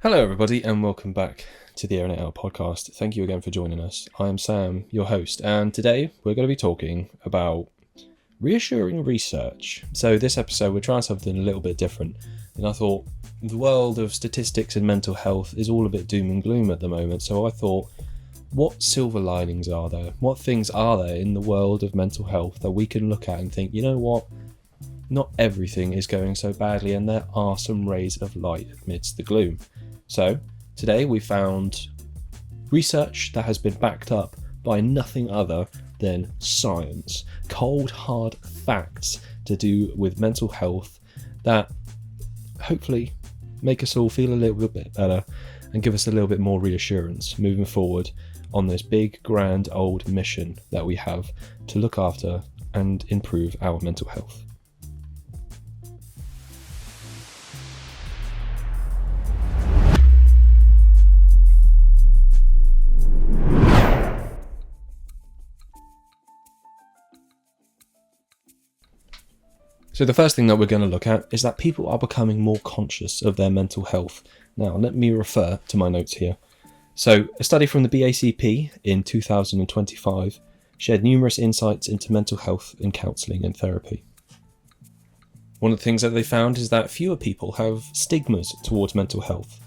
Hello everybody and welcome back to the Air Out podcast. Thank you again for joining us. I am Sam, your host, and today we're going to be talking about reassuring research. So this episode we're trying something a little bit different, and I thought the world of statistics and mental health is all a bit doom and gloom at the moment, so I thought, what silver linings are there? What things are there in the world of mental health that we can look at and think, you know what, not everything is going so badly and there are some rays of light amidst the gloom. So today we found research that has been backed up by nothing other than science, cold hard facts to do with mental health that hopefully make us all feel a little bit better and give us a little bit more reassurance moving forward on this big grand old mission that we have to look after and improve our mental health. So the first thing that we're going to look at is that people are becoming more conscious of their mental health. Now, let me refer to my notes here. So, a study from the BACP in 2025 shared numerous insights into mental health in counselling and therapy. One of the things that they found is that fewer people have stigmas towards mental health.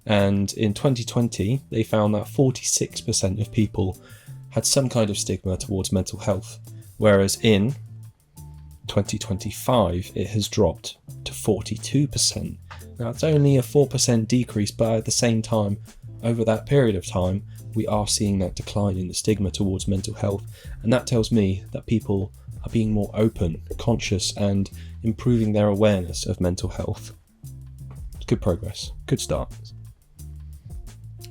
And in 2020, they found that 46% of people had some kind of stigma towards mental health, whereas in 2025 it has dropped to 42%. Now it's only a 4% decrease, but at the same time, over that period of time, we are seeing that decline in the stigma towards mental health, and that tells me that people are being more open, conscious, and improving their awareness of mental health. Good progress, good start.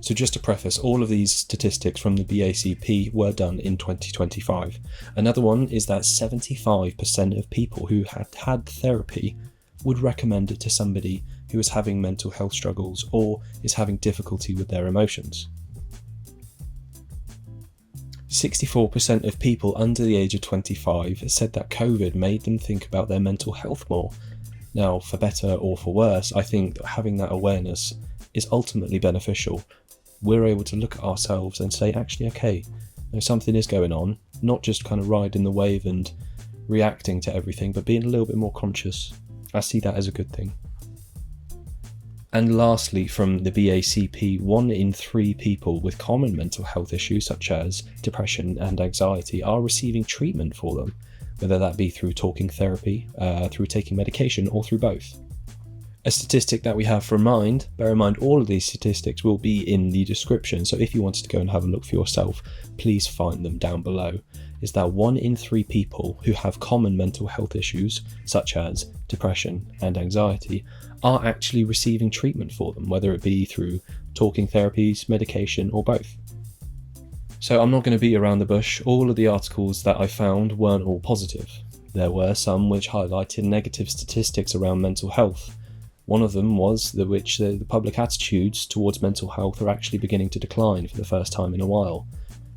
So just to preface, all of these statistics from the BACP were done in 2025. Another one is that 75% of people who had therapy would recommend it to somebody who is having mental health struggles or is having difficulty with their emotions. 64% of people under the age of 25 said that COVID made them think about their mental health more. Now, for better or for worse, I think that having that awareness is ultimately beneficial. We're able to look at ourselves and say, actually, okay, something is going on, not just kind of riding the wave and reacting to everything, but being a little bit more conscious. I see that as a good thing. And lastly, from the BACP, 1 in 3 people with common mental health issues such as depression and anxiety are receiving treatment for them, whether that be through talking therapy, through taking medication, or through both. A statistic that we have from Mind, bear in mind all of these statistics will be in the description, so if you wanted to go and have a look for yourself, please find them down below, is that 1 in 3 people who have common mental health issues, such as depression and anxiety, are actually receiving treatment for them, whether it be through talking therapies, medication, or both. So I'm not going to beat around the bush. All of the articles that I found weren't all positive. There were some which highlighted negative statistics around mental health. One of them was the public attitudes towards mental health are actually beginning to decline for the first time in a while.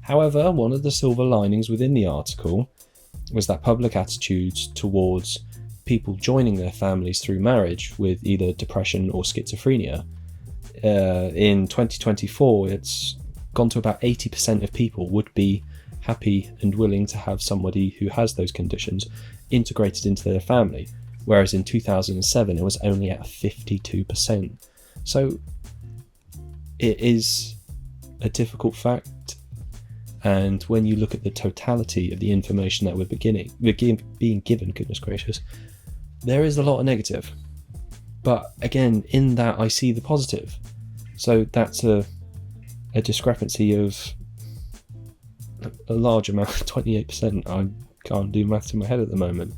However, one of the silver linings within the article was that public attitudes towards people joining their families through marriage with either depression or schizophrenia. In 2024, it's gone to about 80% of people would be happy and willing to have somebody who has those conditions integrated into their family. Whereas in 2007 it was only at 52%. So it is a difficult fact, and when you look at the totality of the information that we're being given, goodness gracious, there is a lot of negative. But again, in that I see the positive. So that's a discrepancy of a large amount, 28%. I can't do maths in my head at the moment.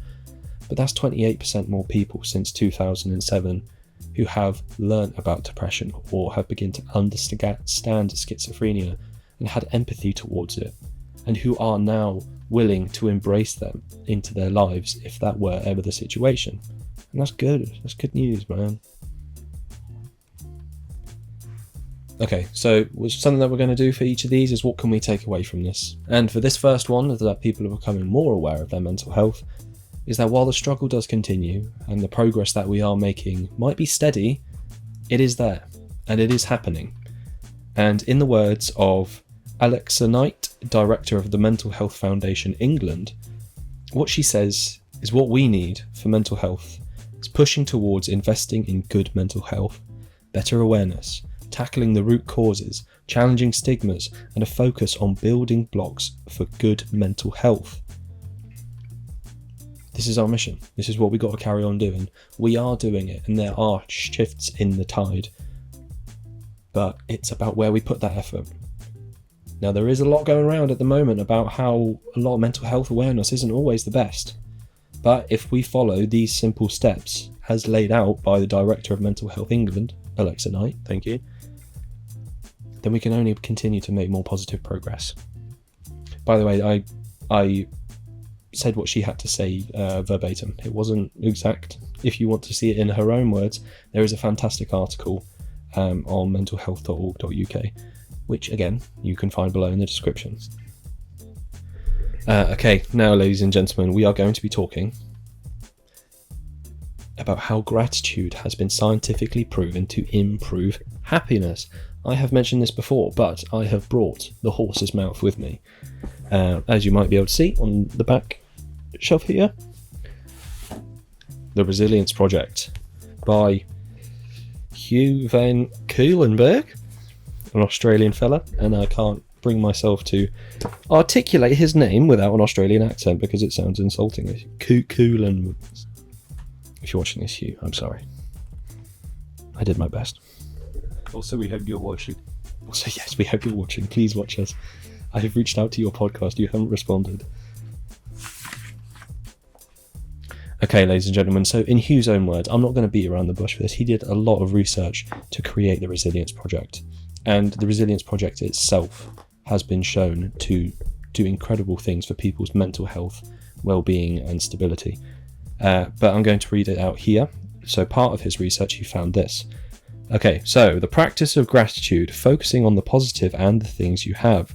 But that's 28% more people since 2007 who have learnt about depression or have begun to understand schizophrenia and had empathy towards it, and who are now willing to embrace them into their lives if that were ever the situation. And that's good. That's good news, man. Okay, so something that we're going to do for each of these is what can we take away from this? And for this first one, that people are becoming more aware of their mental health, is that while the struggle does continue and the progress that we are making might be steady, it is there. and it is happening. And in the words of Alexa Knight, director of the Mental Health Foundation England, what she says is what we need for mental health is pushing towards investing in good mental health, better awareness, tackling the root causes, challenging stigmas, and a focus on building blocks for good mental health. This is our mission. This is what we got to carry on doing. We are doing it, and there are shifts in the tide. But it's about where we put that effort. Now, there is a lot going around at the moment about how a lot of mental health awareness isn't always the best. But if we follow these simple steps, as laid out by the Director of Mental Health England, Alexa Knight, thank you, then we can only continue to make more positive progress. By the way, I said what she had to say verbatim. It wasn't exact. If you want to see it in her own words, there is a fantastic article on mentalhealth.org.uk, which again you can find below in the description. Okay, now ladies and gentlemen, we are going to be talking about how gratitude has been scientifically proven to improve happiness. I have mentioned this before, but I have brought the horse's mouth with me. As you might be able to see on the back shelf here, The Resilience Project by Hugh van Cuylenburg, an Australian fella, and I can't bring myself to articulate his name without an Australian accent because it sounds insulting. Cuylenburg. If you're watching this, Hugh, I'm sorry. I did my best. Also, we hope you're watching. Also, yes, we hope you're watching. Please watch us. I have reached out to your podcast. You haven't responded. Okay, ladies and gentlemen, so in Hugh's own words, I'm not going to beat around the bush for this. He did a lot of research to create the Resilience Project. And the Resilience Project itself has been shown to do incredible things for people's mental health, well-being and stability. But I'm going to read it out here. So part of his research, he found this. Okay, so the practice of gratitude, focusing on the positive and the things you have.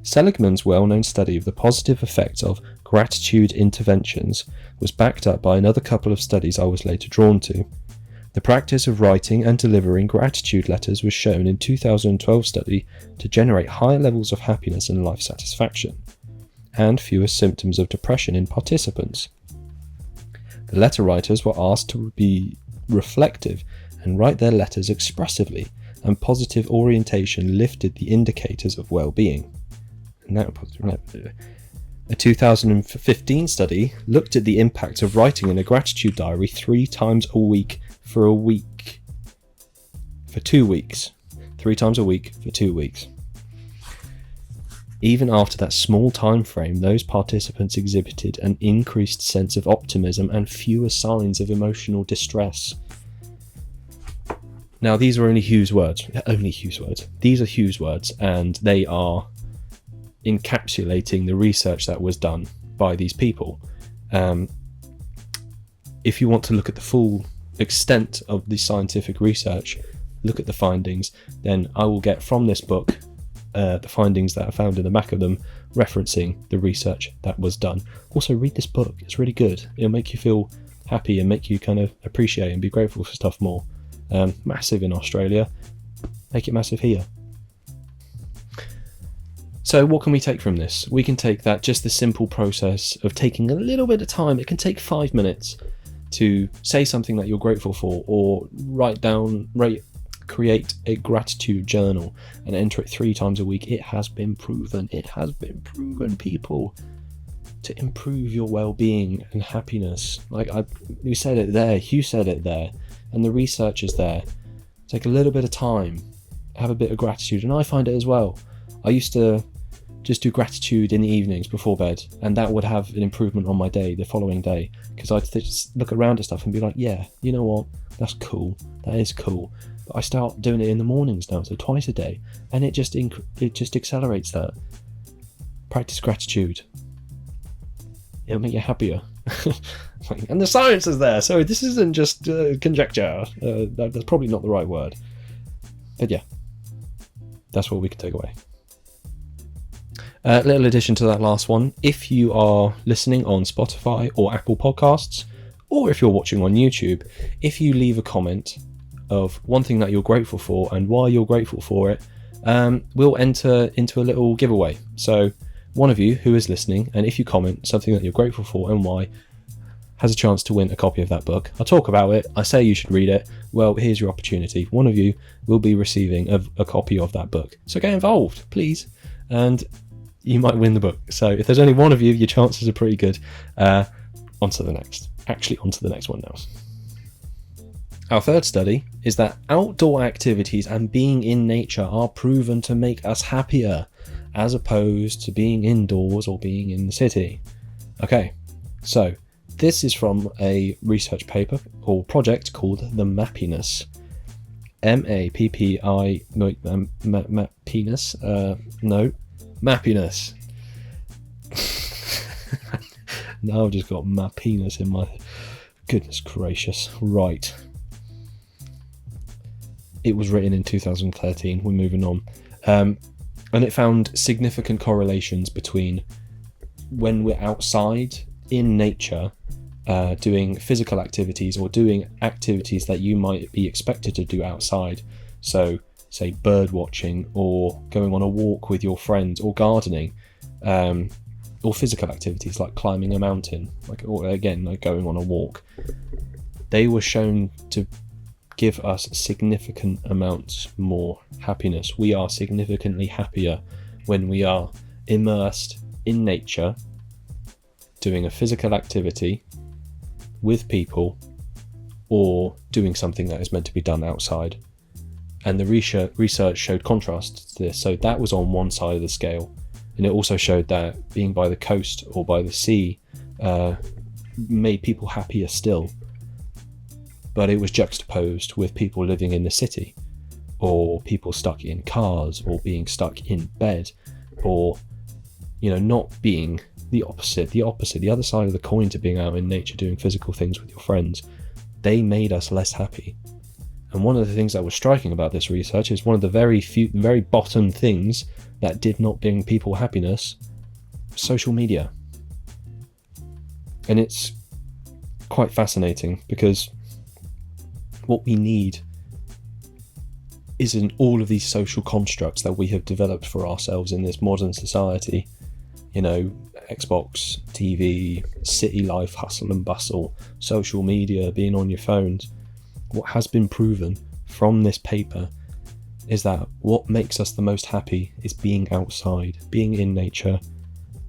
Seligman's well-known study of the positive effects of gratitude interventions was backed up by another couple of studies I was later drawn to. The practice of writing and delivering gratitude letters was shown in 2012 study to generate higher levels of happiness and life satisfaction, and fewer symptoms of depression in participants. The letter writers were asked to be reflective and write their letters expressively, and positive orientation lifted the indicators of well-being. A 2015 study looked at the impact of writing in a gratitude diary 3 times a week for 2 weeks. 3 times a week for 2 weeks. Even after that small time frame, those participants exhibited an increased sense of optimism and fewer signs of emotional distress. Now, these are only Hugh's words. These are Hugh's words, and they are encapsulating the research that was done by these people. If you want to look at the full extent of the scientific research, look at the findings, then I will get from this book the findings that are found in the back of them, referencing the research that was done. Also, read this book. It's really good. It'll make you feel happy and make you kind of appreciate and be grateful for stuff more. Massive in Australia. Make it massive here. So what can we take from this? We can take that just the simple process of taking a little bit of time. It can take 5 minutes to say something that you're grateful for, or create a gratitude journal and enter it 3 times a week. It has been proven, people, to improve your well-being and happiness. You said it there, Hugh said it there, and the research is there. Take a little bit of time, have a bit of gratitude, and I find it as well. I used to just do gratitude in the evenings before bed, and that would have an improvement on my day the following day, because I'd just look around at stuff and be like, yeah, you know what, that's cool, that is cool. But I start doing it in the mornings now, so twice a day, and it just accelerates that. Practice gratitude. It'll make you happier. And the science is there, so this isn't just conjecture. That's probably not the right word, but yeah, that's what we can take away. Little addition to that last one, if you are listening on Spotify or Apple Podcasts, or if you're watching on YouTube, if you leave a comment of one thing that you're grateful for and why you're grateful for it, we'll enter into a little giveaway. So one of you who is listening, and if you comment something that you're grateful for and why, has a chance to win a copy of that book. I'll talk about it, I say you should read it. Well, here's your opportunity. One of you will be receiving a copy of that book. So get involved, please, and you might win the book. So if there's only one of you, your chances are pretty good. On to the next one now. Our third study is that outdoor activities and being in nature are proven to make us happier, as opposed to being indoors or being in the city. Okay, so this is from a research paper or project called the Mappiness. Mappiness. Now I've just got my penis in my... Goodness gracious. Right. It was written in 2013. We're moving on. And it found significant correlations between when we're outside in nature, doing physical activities or doing activities that you might be expected to do outside. So, say bird watching or going on a walk with your friends or gardening, or physical activities like climbing a mountain, like going on a walk. They were shown to give us significant amounts more happiness. We are significantly happier when we are immersed in nature, doing a physical activity with people, or doing something that is meant to be done outside. And the research showed contrast to this. So that was on one side of the scale. And it also showed that being by the coast or by the sea made people happier still. But it was juxtaposed with people living in the city, or people stuck in cars, or being stuck in bed, or, not being the other side of the coin to being out in nature doing physical things with your friends. They made us less happy. And one of the things that was striking about this research is one of the very bottom things that did not bring people happiness: social media. And it's quite fascinating, because what we need isn't all of these social constructs that we have developed for ourselves in this modern society. Xbox, TV, city life, hustle and bustle, social media, being on your phones. What has been proven from this paper is that what makes us the most happy is being outside, being in nature,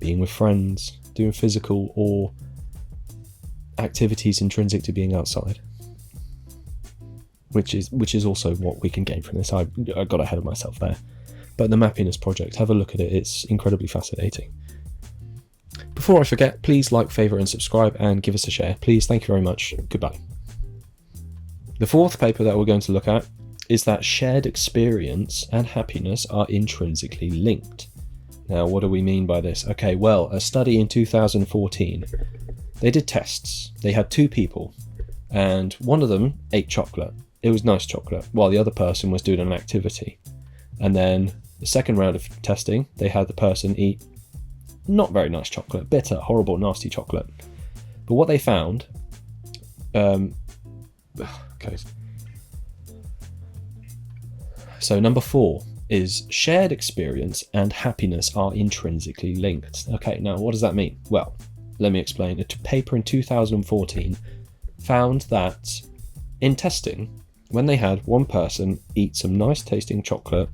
being with friends, doing physical or activities intrinsic to being outside. Which is also what we can gain from this. I got ahead of myself there. But the Mappiness project, have a look at it. It's incredibly fascinating. Before I forget, please like, favourite and subscribe, and give us a share. Please, thank you very much. Goodbye. The fourth paper that we're going to look at is that shared experience and happiness are intrinsically linked. Now, what do we mean by this? Okay, well, a study in 2014, they did tests. They had two people, and one of them ate chocolate. It was nice chocolate, while the other person was doing an activity. And then the second round of testing, they had the person eat not very nice chocolate, bitter, horrible, nasty chocolate. But what they found, so number 4 is shared experience and happiness are intrinsically linked. Okay, now what does that mean? Well, let me explain. A paper in 2014 found that in testing, when they had one person eat some nice tasting chocolate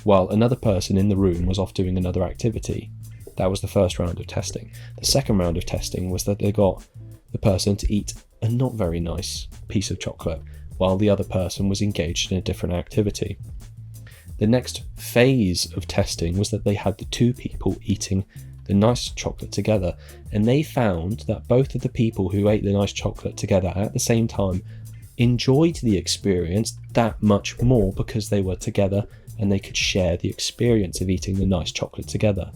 while another person in the room was off doing another activity, that was the first round of testing. The second round of testing was that they got the person to eat a not very nice piece of chocolate while the other person was engaged in a different activity. The next phase of testing was that they had the two people eating the nice chocolate together, and they found that both of the people who ate the nice chocolate together at the same time enjoyed the experience that much more because they were together and they could share the experience of eating the nice chocolate together.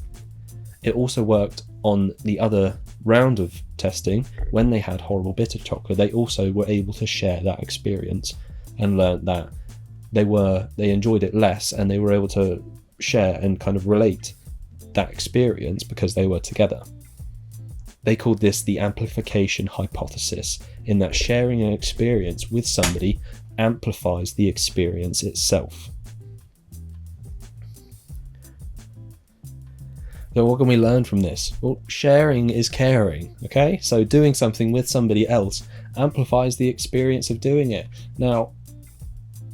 It also worked on the other round of testing. When they had horrible bitter chocolate, they also were able to share that experience and learned that they enjoyed it less, and they were able to share and kind of relate that experience because they were together. They called this the amplification hypothesis, in that sharing an experience with somebody amplifies the experience itself. So what can we learn from this? Well, sharing is caring, okay? So doing something with somebody else amplifies the experience of doing it. Now,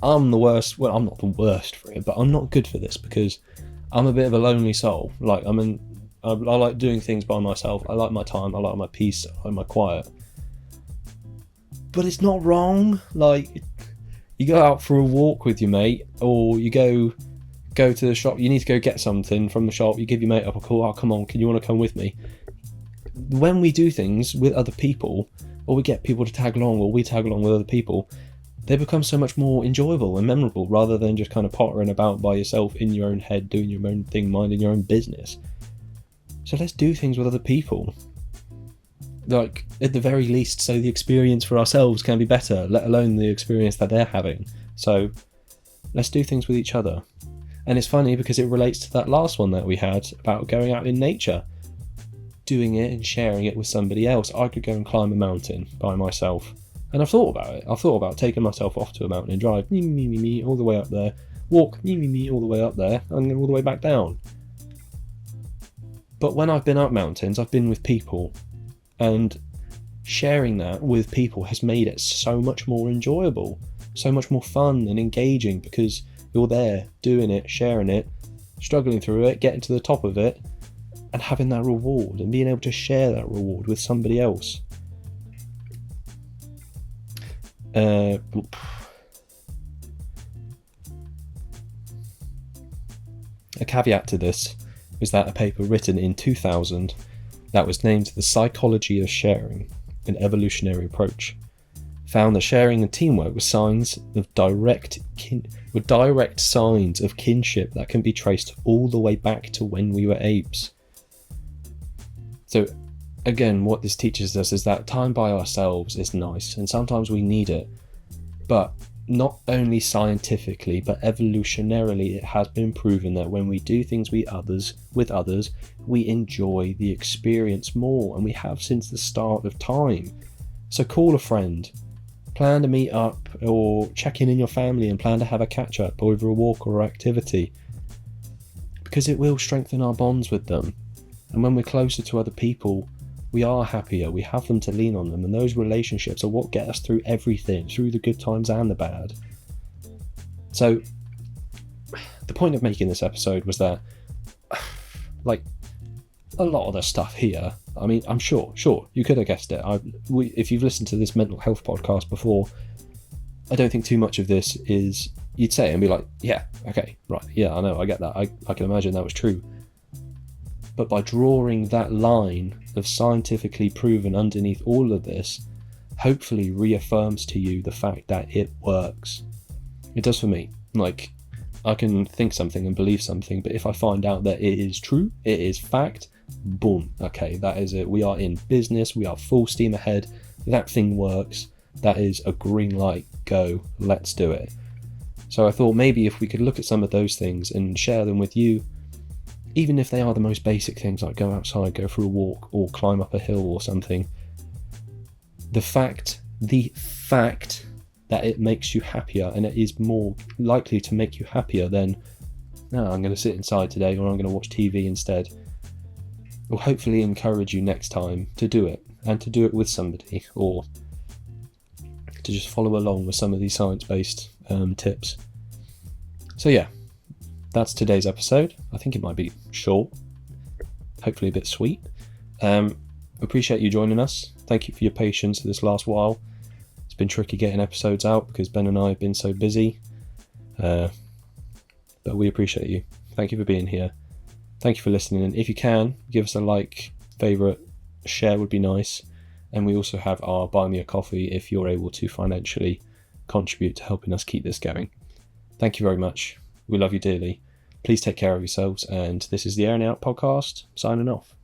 I'm the worst, well, I'm not the worst for it, but I'm not good for this because I'm a bit of a lonely soul. Like, I like doing things by myself. I like my time, I like my peace, I like my quiet. But it's not wrong. Like, you go out for a walk with your mate, or you go to the shop, you need to go get something from the shop, you give your mate up a call, oh, come on, you want to come with me? When we do things with other people, or we get people to tag along, or we tag along with other people, they become so much more enjoyable and memorable, rather than just kind of pottering about by yourself in your own head, doing your own thing, minding your own business. So let's do things with other people. Like, at the very least, so the experience for ourselves can be better, let alone the experience that they're having. So let's do things with each other. And it's funny because it relates to that last one that we had about going out in nature. Doing it and sharing it with somebody else. I could go and climb a mountain by myself. And I've thought about it. I've thought about taking myself off to a mountain and drive all the way up there. Walk all the way up there and then all the way back down. But when I've been up mountains, I've been with people. And sharing that with people has made it so much more enjoyable. So much more fun and engaging because you're there, doing it, sharing it, struggling through it, getting to the top of it, and having that reward and being able to share that reward with somebody else. A caveat to this was that a paper written in 2000 that was named The Psychology of Sharing, an Evolutionary Approach, found that sharing and teamwork were direct signs of kinship that can be traced all the way back to when we were apes. So again, what this teaches us is that time by ourselves is nice, and sometimes we need it, but not only scientifically but evolutionarily it has been proven that when we do things with others, we enjoy the experience more, and we have since the start of time. So call a friend, plan to meet up, or check in your family and plan to have a catch up over a walk or activity, because it will strengthen our bonds with them. And when we're closer to other people, we are happier, we have them to lean on them, and those relationships are what get us through everything, through the good times and the bad. So the point of making this episode was that, like, a lot of the stuff here, I mean, I'm sure you could have guessed it. If you've listened to this mental health podcast before, I don't think too much of this is, you'd say and be like, yeah, okay, right, yeah, I know, I get that, I can imagine that was true. But by drawing that line of scientifically proven underneath all of this, hopefully reaffirms to you the fact that it works. It does for me. Like, I can think something and believe something, but if I find out that it is true, it is fact, boom, okay, that is it. We are in business, we are full steam ahead, that thing works, that is a green light, go, let's do it. So I thought maybe if we could look at some of those things and share them with you, even if they are the most basic things like go outside, go for a walk, or climb up a hill or something, the fact that it makes you happier, and it is more likely to make you happier than, no, I'm going to sit inside today, or I'm going to watch TV instead, will hopefully encourage you next time to do it, and to do it with somebody, or to just follow along with some of these science-based tips. So yeah, that's today's episode. I think it might be short, hopefully a bit sweet. Appreciate you joining us. Thank you for your patience this last while. It's been tricky getting episodes out because Ben and I have been so busy, but we appreciate you. Thank you for being here. Thank you for listening, and if you can, give us a like, favourite, share would be nice. And we also have our Buy Me a Coffee if you're able to financially contribute to helping us keep this going. Thank you very much. We love you dearly. Please take care of yourselves, and this is the Airing Out podcast, signing off.